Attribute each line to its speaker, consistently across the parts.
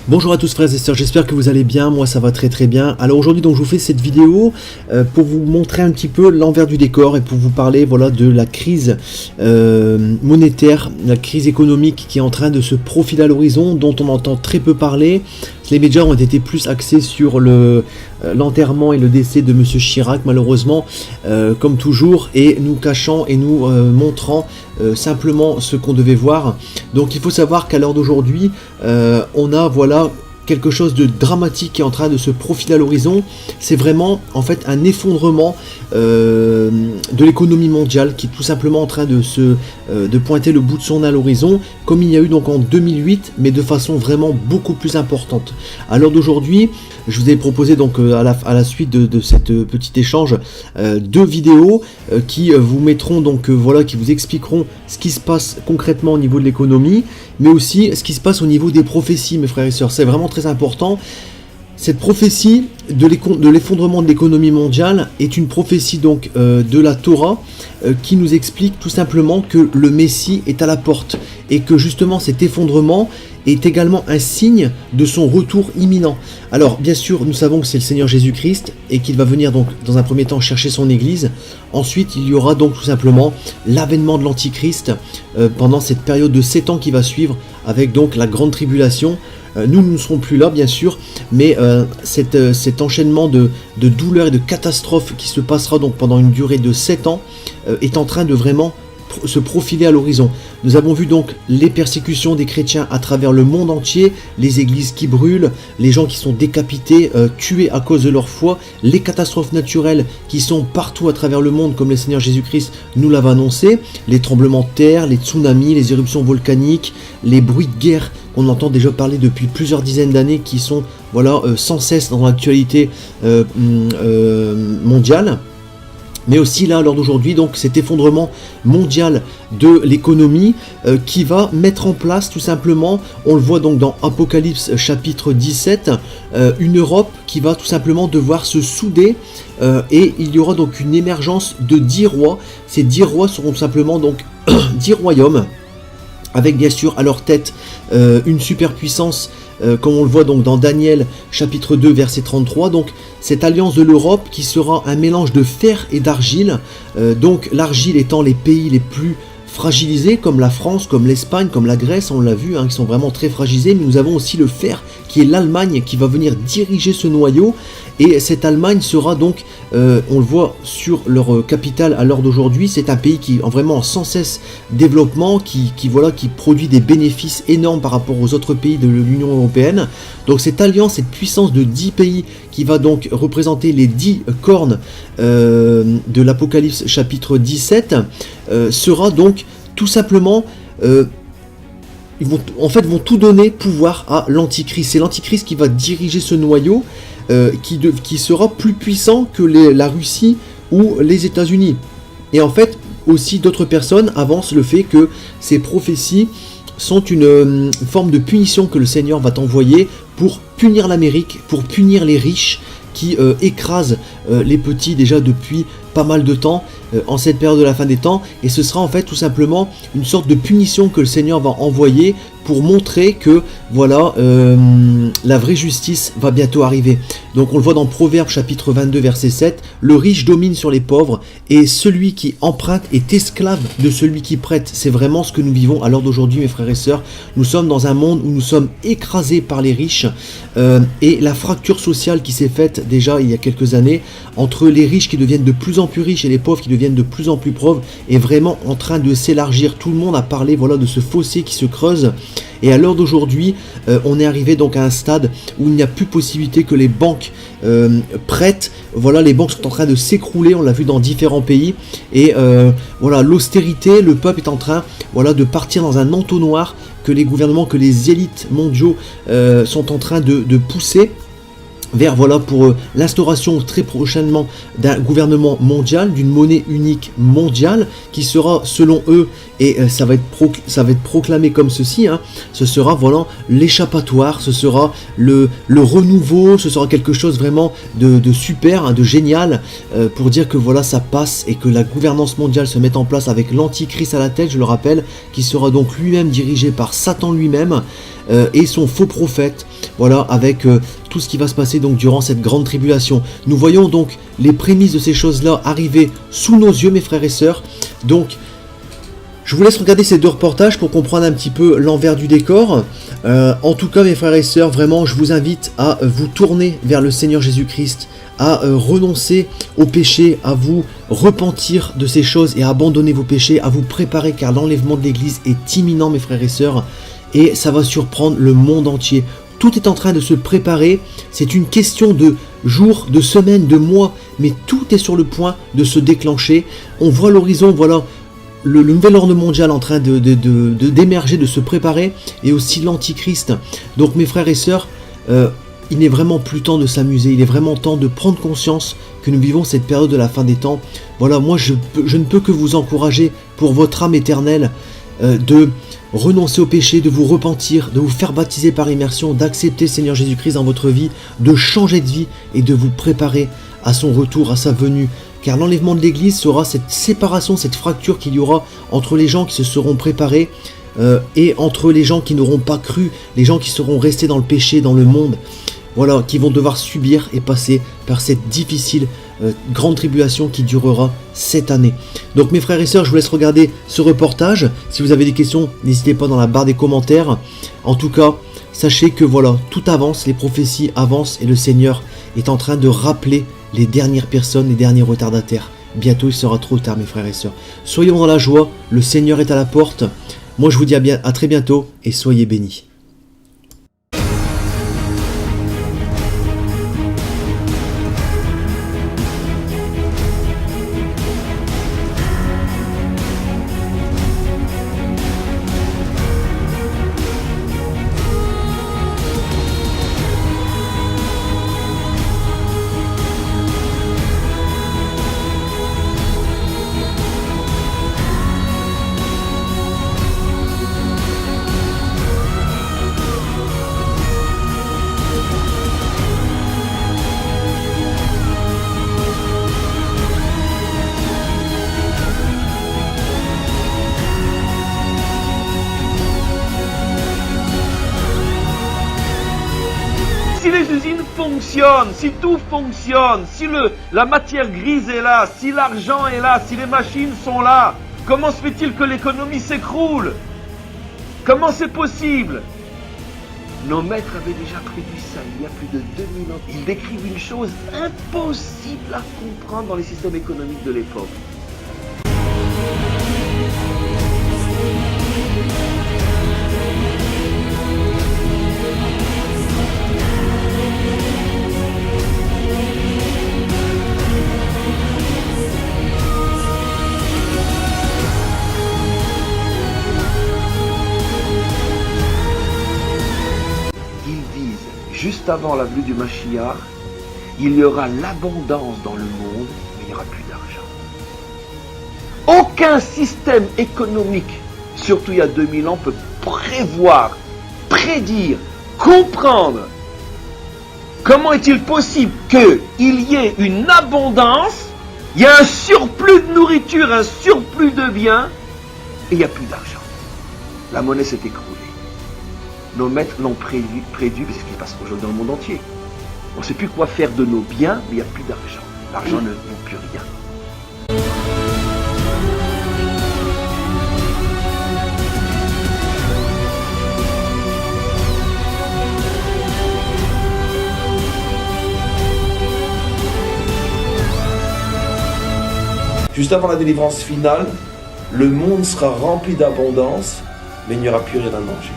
Speaker 1: Bonjour à tous frères et sœurs, j'espère que vous allez bien, moi ça va très très bien. Alors aujourd'hui donc je vous fais cette vidéo pour vous montrer un petit peu l'envers du décor et pour vous parler voilà de la crise monétaire, la crise économique qui est en train de se profiler à l'horizon, dont on entend très peu parler. Les médias ont été plus axés sur l'enterrement et le décès de Monsieur Chirac malheureusement, comme toujours, et nous cachant et nous montrant simplement ce qu'on devait voir. Donc il faut savoir qu'à l'heure d'aujourd'hui, on a voilà quelque chose de dramatique qui est en train de se profiler à l'horizon. C'est vraiment en fait un effondrement de l'économie mondiale qui est tout simplement en train de pointer le bout de son nez à l'horizon, comme il y a eu donc en 2008, mais de façon vraiment beaucoup plus importante. À l'heure d'aujourd'hui, je vous ai proposé donc à la suite de cette petit échange deux vidéos qui vous mettront donc voilà, qui vous expliqueront ce qui se passe concrètement au niveau de l'économie, mais aussi ce qui se passe au niveau des prophéties, mes frères et sœurs. C'est vraiment très important. Cette prophétie de l'effondrement de l'économie mondiale est une prophétie donc de la Torah qui nous explique tout simplement que le Messie est à la porte et que justement cet effondrement est également un signe de son retour imminent. Alors bien sûr nous savons que c'est le Seigneur Jésus-Christ et qu'il va venir donc dans un premier temps chercher son église. Ensuite il y aura donc tout simplement l'avènement de l'Antichrist pendant cette période de 7 ans qui va suivre, avec donc la grande tribulation. Nous ne serons plus là bien sûr, mais cet enchaînement de douleurs et de catastrophes qui se passera donc pendant une durée de 7 ans est en train de vraiment se profiler à l'horizon. Nous avons vu donc les persécutions des chrétiens à travers le monde entier, les églises qui brûlent, les gens qui sont décapités, tués à cause de leur foi, les catastrophes naturelles qui sont partout à travers le monde comme le Seigneur Jésus-Christ nous l'avait annoncé, les tremblements de terre, les tsunamis, les éruptions volcaniques, les bruits de guerre qu'on entend déjà parler depuis plusieurs dizaines d'années, qui sont voilà sans cesse dans l'actualité mondiale. Mais aussi là, à l'heure d'aujourd'hui, donc cet effondrement mondial de l'économie qui va mettre en place tout simplement, on le voit donc dans Apocalypse chapitre 17, une Europe qui va tout simplement devoir se souder et il y aura donc une émergence de 10 rois. Ces 10 rois seront tout simplement donc 10 royaumes, avec bien sûr à leur tête une superpuissance, comme on le voit donc dans Daniel chapitre 2 verset 33, donc cette alliance de l'Europe qui sera un mélange de fer et d'argile, donc l'argile étant les pays les plus fragilisés comme la France, comme l'Espagne, comme la Grèce, on l'a vu, qui sont vraiment très fragilisés, mais nous avons aussi le fer qui est l'Allemagne qui va venir diriger ce noyau, et cette Allemagne sera donc, on le voit sur leur capitale à l'heure d'aujourd'hui, c'est un pays qui est vraiment sans cesse développement, qui produit des bénéfices énormes par rapport aux autres pays de l'Union européenne. Donc cette alliance, cette puissance de 10 pays qui va donc représenter les 10 cornes de l'Apocalypse chapitre 17 sera donc tout simplement ils vont tout donner pouvoir à l'Antichrist. C'est l'Antichrist qui va diriger ce noyau qui sera plus puissant que la Russie ou les États-Unis. Et en fait aussi d'autres personnes avancent le fait que ces prophéties sont une forme de punition que le Seigneur va t'envoyer pour punir l'Amérique, pour punir les riches qui écrasent les petits déjà depuis pas mal de temps en cette période de la fin des temps, et ce sera en fait tout simplement une sorte de punition que le Seigneur va envoyer pour montrer que voilà la vraie justice va bientôt arriver. Donc on le voit dans Proverbes chapitre 22 verset 7, le riche domine sur les pauvres et celui qui emprunte est esclave de celui qui prête. C'est vraiment ce que nous vivons à l'heure d'aujourd'hui, mes frères et sœurs. Nous sommes dans un monde où nous sommes écrasés par les riches et la fracture sociale qui s'est faite déjà il y a quelques années entre les riches qui deviennent de plus en plus riches et les pauvres qui deviennent de plus en plus pauvres est vraiment en train de s'élargir. Tout le monde a parlé voilà de ce fossé qui se creuse. Et à l'heure d'aujourd'hui, on est arrivé donc à un stade où il n'y a plus possibilité que les banques prêtent. Voilà, les banques sont en train de s'écrouler, on l'a vu dans différents pays. Et voilà, l'austérité, le peuple est en train de partir dans un entonnoir que les gouvernements, que les élites mondiaux sont en train de pousser. vers voilà pour l'instauration très prochainement d'un gouvernement mondial, d'une monnaie unique mondiale qui sera selon eux, et ça va être proclamé comme ceci, hein, ce sera voilà l'échappatoire, ce sera le renouveau, ce sera quelque chose vraiment de super, hein, de génial, pour dire que voilà ça passe et que la gouvernance mondiale se met en place avec l'antichrist à la tête, je le rappelle, qui sera donc lui-même dirigé par Satan lui-même, et son faux prophète, voilà, avec tout ce qui va se passer donc durant cette grande tribulation. Nous voyons donc les prémices de ces choses-là arriver sous nos yeux, mes frères et sœurs. Donc, je vous laisse regarder ces deux reportages pour comprendre un petit peu l'envers du décor. En tout cas, mes frères et sœurs, vraiment, je vous invite à vous tourner vers le Seigneur Jésus-Christ, à renoncer au péché, à vous repentir de ces choses et à abandonner vos péchés, à vous préparer car l'enlèvement de l'Église est imminent, mes frères et sœurs. Et ça va surprendre le monde entier. Tout est en train de se préparer. C'est une question de jours, de semaines, de mois, mais tout est sur le point de se déclencher. On voit l'horizon, voilà, le nouvel ordre mondial en train d'émerger, de se préparer, et aussi l'antichrist. Donc mes frères et sœurs, il n'est vraiment plus temps de s'amuser. Il est vraiment temps de prendre conscience que nous vivons cette période de la fin des temps. Voilà, moi je ne peux que vous encourager pour votre âme éternelle, de renoncer au péché, de vous repentir, de vous faire baptiser par immersion, d'accepter Seigneur Jésus-Christ dans votre vie, de changer de vie et de vous préparer à son retour, à sa venue. Car l'enlèvement de l'Église sera cette séparation, cette fracture qu'il y aura entre les gens qui se seront préparés et entre les gens qui n'auront pas cru, les gens qui seront restés dans le péché, dans le monde, voilà, qui vont devoir subir et passer par cette difficile grande tribulation qui durera cette année. Donc mes frères et sœurs, je vous laisse regarder ce reportage. Si vous avez des questions, n'hésitez pas dans la barre des commentaires. En tout cas, sachez que voilà, tout avance, les prophéties avancent et le Seigneur est en train de rappeler les dernières personnes, les derniers retardataires. Bientôt il sera trop tard, mes frères et sœurs. Soyons dans la joie, le Seigneur est à la porte. Moi je vous dis à très bientôt et soyez bénis.
Speaker 2: Si les usines fonctionnent, si tout fonctionne, si la matière grise est là, si l'argent est là, si les machines sont là, comment se fait-il que l'économie s'écroule? Comment c'est possible? Nos maîtres avaient déjà prévu ça il y a plus de 2000 ans. Ils décrivent une chose impossible à comprendre dans les systèmes économiques de l'époque. Juste avant la venue du Mashiach, il y aura l'abondance dans le monde, mais il n'y aura plus d'argent. Aucun système économique, surtout il y a 2000 ans, peut prévoir, prédire, comprendre comment est-il possible qu'il y ait une abondance, il y a un surplus de nourriture, un surplus de biens, et il n'y a plus d'argent. La monnaie s'est écroulée. Nos maîtres l'ont prédu, c'est ce qui se passe aujourd'hui dans le monde entier. On ne sait plus quoi faire de nos biens, mais il n'y a plus d'argent. L'argent ne vaut plus rien.
Speaker 3: Juste avant la délivrance finale, le monde sera rempli d'abondance, mais il n'y aura plus rien à manger.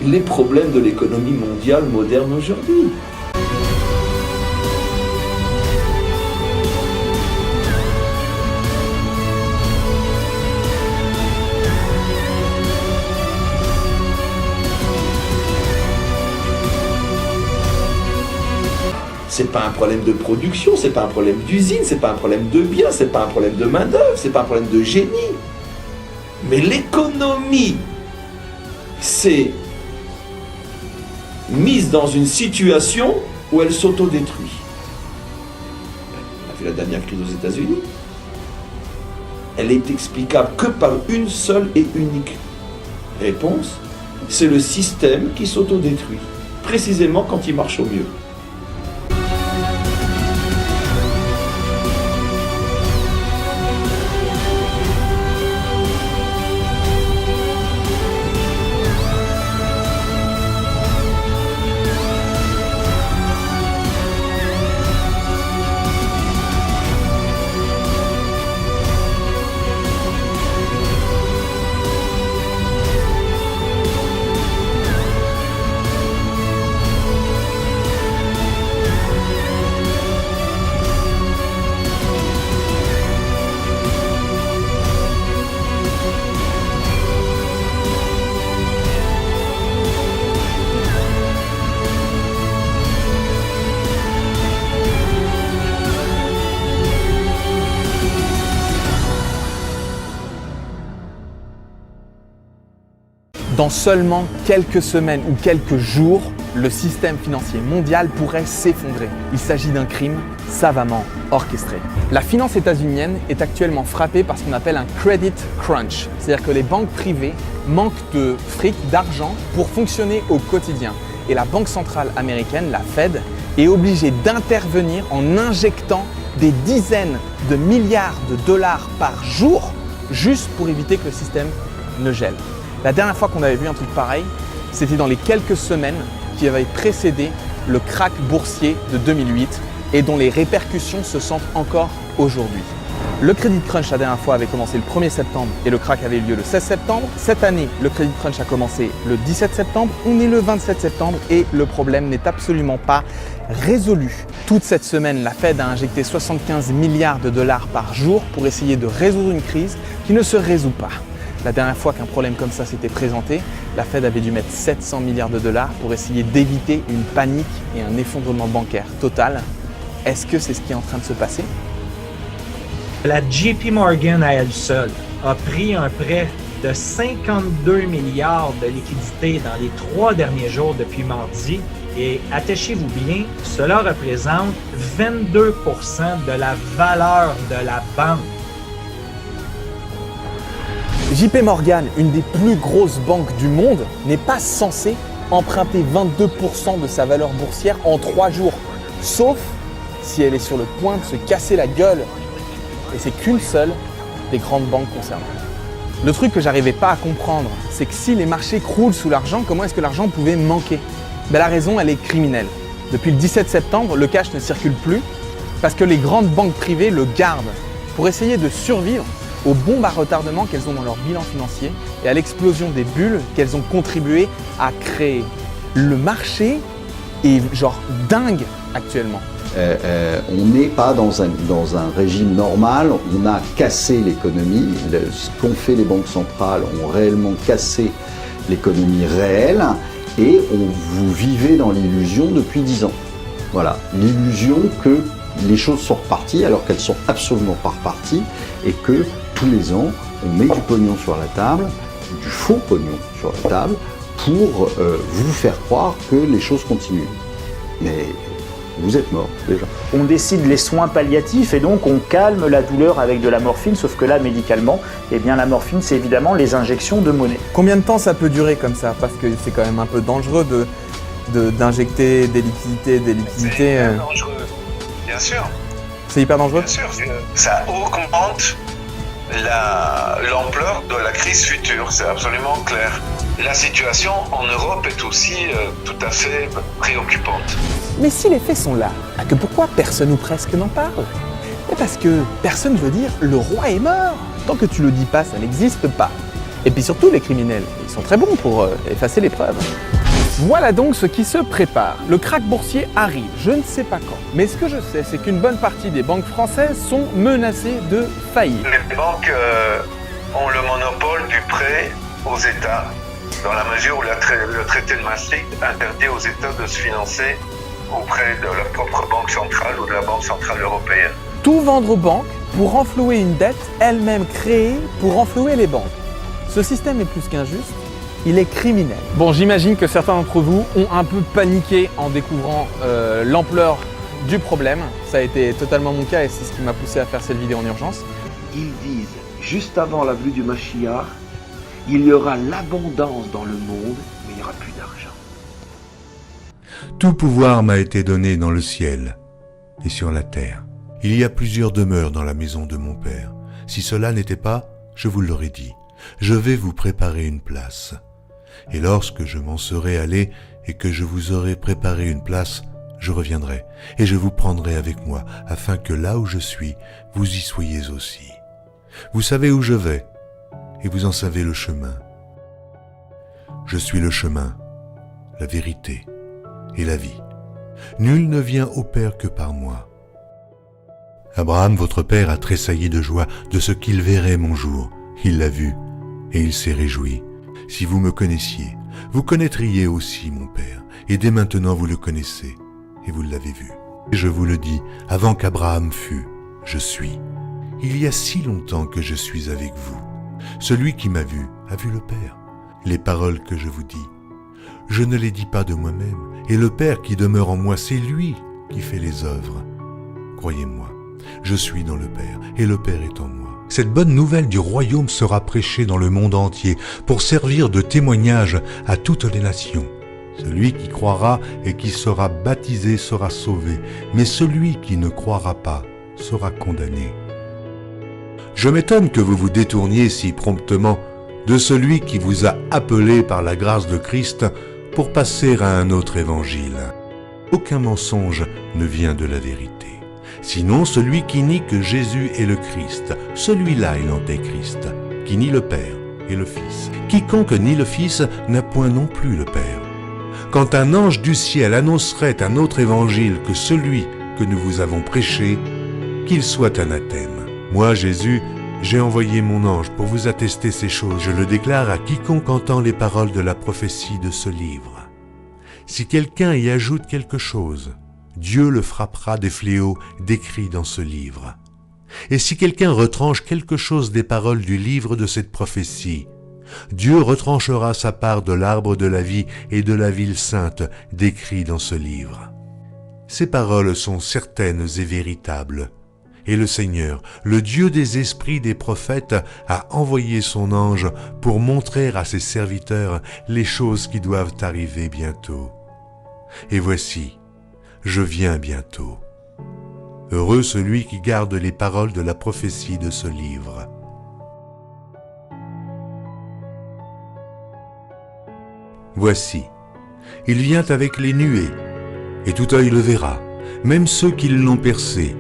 Speaker 3: Les problèmes de l'économie mondiale moderne aujourd'hui. C'est pas un problème de production, c'est pas un problème d'usine, c'est pas un problème de biens, c'est pas un problème de main-d'œuvre, c'est pas un problème de génie. Mais l'économie s'est mise dans une situation où elle s'autodétruit. On a vu la dernière crise aux États-Unis. Elle est explicable que par une seule et unique réponse, c'est le système qui s'autodétruit, précisément quand il marche au mieux.
Speaker 4: Dans seulement quelques semaines ou quelques jours, le système financier mondial pourrait s'effondrer. Il s'agit d'un crime savamment orchestré. La finance états-unienne est actuellement frappée par ce qu'on appelle un credit crunch, c'est-à-dire que les banques privées manquent de fric, d'argent pour fonctionner au quotidien. Et la Banque centrale américaine, la Fed, est obligée d'intervenir en injectant des dizaines de milliards de dollars par jour juste pour éviter que le système ne gèle. La dernière fois qu'on avait vu un truc pareil, c'était dans les quelques semaines qui avaient précédé le krach boursier de 2008 et dont les répercussions se sentent encore aujourd'hui. Le credit crunch la dernière fois avait commencé le 1er septembre et le krach avait eu lieu le 16 septembre. Cette année, le credit crunch a commencé le 17 septembre. On est le 27 septembre et le problème n'est absolument pas résolu. Toute cette semaine, la Fed a injecté 75 milliards de dollars par jour pour essayer de résoudre une crise qui ne se résout pas. La dernière fois qu'un problème comme ça s'était présenté, la Fed avait dû mettre 700 milliards de dollars pour essayer d'éviter une panique et un effondrement bancaire total. Est-ce que c'est ce qui est en train de se passer?
Speaker 5: La JP Morgan à elle seule a pris un prêt de 52 milliards de liquidités dans les 3 derniers jours depuis mardi. Et attachez-vous bien, cela représente 22% de la valeur de la banque.
Speaker 4: JP Morgan, une des plus grosses banques du monde, n'est pas censée emprunter 22% de sa valeur boursière en 3 jours, sauf si elle est sur le point de se casser la gueule. Et c'est qu'une seule des grandes banques concernées. Le truc que j'arrivais pas à comprendre, c'est que si les marchés croulent sous l'argent, comment est-ce que l'argent pouvait manquer? La raison, elle est criminelle. Depuis le 17 septembre, le cash ne circule plus parce que les grandes banques privées le gardent pour essayer de survivre aux bombes à retardement qu'elles ont dans leur bilan financier et à l'explosion des bulles qu'elles ont contribué à créer. Le marché est genre dingue actuellement.
Speaker 6: On n'est pas dans un régime normal, on a cassé l'économie. Ce qu'ont fait les banques centrales ont réellement cassé l'économie réelle et vous vivez dans l'illusion depuis 10 ans. Voilà, l'illusion que les choses sont reparties alors qu'elles sont absolument pas reparties et que tous les ans, on met du pognon sur la table, du faux pognon sur la table pour vous faire croire que les choses continuent. Mais vous êtes mort déjà.
Speaker 7: On décide les soins palliatifs et donc on calme la douleur avec de la morphine, sauf que là, médicalement, eh bien la morphine, c'est évidemment les injections de monnaie.
Speaker 4: Combien de temps ça peut durer comme ça? Parce que c'est quand même un peu dangereux d'injecter des liquidités.
Speaker 8: C'est hyper dangereux, bien sûr.
Speaker 4: C'est hyper dangereux?
Speaker 8: Bien sûr, ça augmente l'ampleur de la crise future, c'est absolument clair. La situation en Europe est aussi tout à fait préoccupante.
Speaker 4: Mais si les faits sont là, que pourquoi personne ou presque n'en parle? Mais parce que personne veut dire « le roi est mort ». Tant que tu le dis pas, ça n'existe pas. Et puis surtout les criminels, ils sont très bons pour effacer les preuves. Voilà donc ce qui se prépare. Le krach boursier arrive, je ne sais pas quand. Mais ce que je sais, c'est qu'une bonne partie des banques françaises sont menacées de faillite.
Speaker 8: Les banques ont le monopole du prêt aux États, dans la mesure où le traité de Maastricht interdit aux États de se financer auprès de leur propre banque centrale ou de la Banque centrale européenne.
Speaker 4: Tout vendre aux banques pour renflouer une dette elle-même créée pour renflouer les banques. Ce système est plus qu'injuste, il est criminel. Bon, j'imagine que certains d'entre vous ont un peu paniqué en découvrant l'ampleur du problème. Ça a été totalement mon cas et c'est ce qui m'a poussé à faire cette vidéo en urgence.
Speaker 2: Ils disent, juste avant la venue du Mashiach, il y aura l'abondance dans le monde, mais il n'y aura plus d'argent.
Speaker 9: Tout pouvoir m'a été donné dans le ciel et sur la terre. Il y a plusieurs demeures dans la maison de mon Père. Si cela n'était pas, je vous l'aurais dit. Je vais vous préparer une place. Et lorsque je m'en serai allé et que je vous aurai préparé une place, je reviendrai et je vous prendrai avec moi, afin que là où je suis, vous y soyez aussi. Vous savez où je vais, et vous en savez le chemin. Je suis le chemin, la vérité et la vie. Nul ne vient au Père que par moi. Abraham, votre père, a tressailli de joie de ce qu'il verrait mon jour. Il l'a vu, et il s'est réjoui. Si vous me connaissiez, vous connaîtriez aussi mon Père, et dès maintenant vous le connaissez, et vous l'avez vu. Et je vous le dis, avant qu'Abraham fût, je suis. Il y a si longtemps que je suis avec vous. Celui qui m'a vu a vu le Père. Les paroles que je vous dis, je ne les dis pas de moi-même, et le Père qui demeure en moi, c'est lui qui fait les œuvres. Croyez-moi, je suis dans le Père, et le Père est en moi. Cette bonne nouvelle du royaume sera prêchée dans le monde entier pour servir de témoignage à toutes les nations. Celui qui croira et qui sera baptisé sera sauvé, mais celui qui ne croira pas sera condamné. Je m'étonne que vous vous détourniez si promptement de celui qui vous a appelé par la grâce de Christ pour passer à un autre évangile. Aucun mensonge ne vient de la vérité. Sinon celui qui nie que Jésus est le Christ, celui-là est l'antéchrist, qui nie le Père et le Fils. Quiconque nie le Fils n'a point non plus le Père. Quand un ange du ciel annoncerait un autre évangile que celui que nous vous avons prêché, qu'il soit anathème. Moi, Jésus, j'ai envoyé mon ange pour vous attester ces choses. Je le déclare à quiconque entend les paroles de la prophétie de ce livre. Si quelqu'un y ajoute quelque chose, Dieu le frappera des fléaux décrits dans ce livre. Et si quelqu'un retranche quelque chose des paroles du livre de cette prophétie, Dieu retranchera sa part de l'arbre de la vie et de la ville sainte décrits dans ce livre. Ces paroles sont certaines et véritables. Et le Seigneur, le Dieu des esprits des prophètes, a envoyé son ange pour montrer à ses serviteurs les choses qui doivent arriver bientôt. Et voici, je viens bientôt. Heureux celui qui garde les paroles de la prophétie de ce livre. Voici, il vient avec les nuées, et tout œil le verra, même ceux qui l'ont percé.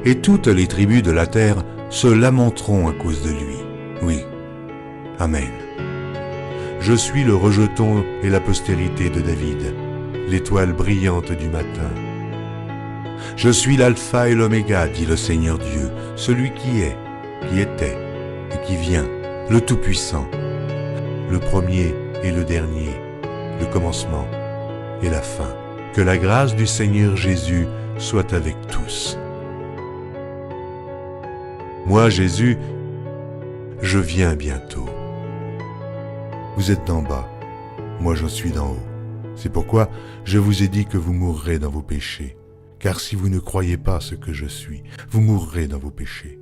Speaker 9: Et toutes les tribus de la terre se lamenteront à cause de lui. Oui. Amen. Je suis le rejeton et la postérité de David, l'étoile brillante du matin. Je suis l'alpha et l'oméga, dit le Seigneur Dieu, celui qui est, qui était et qui vient, le Tout-Puissant, le premier et le dernier, le commencement et la fin. Que la grâce du Seigneur Jésus soit avec tous. Moi, Jésus, je viens bientôt. Vous êtes d'en bas, moi je suis d'en haut. C'est pourquoi je vous ai dit que vous mourrez dans vos péchés. Car si vous ne croyez pas ce que je suis, vous mourrez dans vos péchés.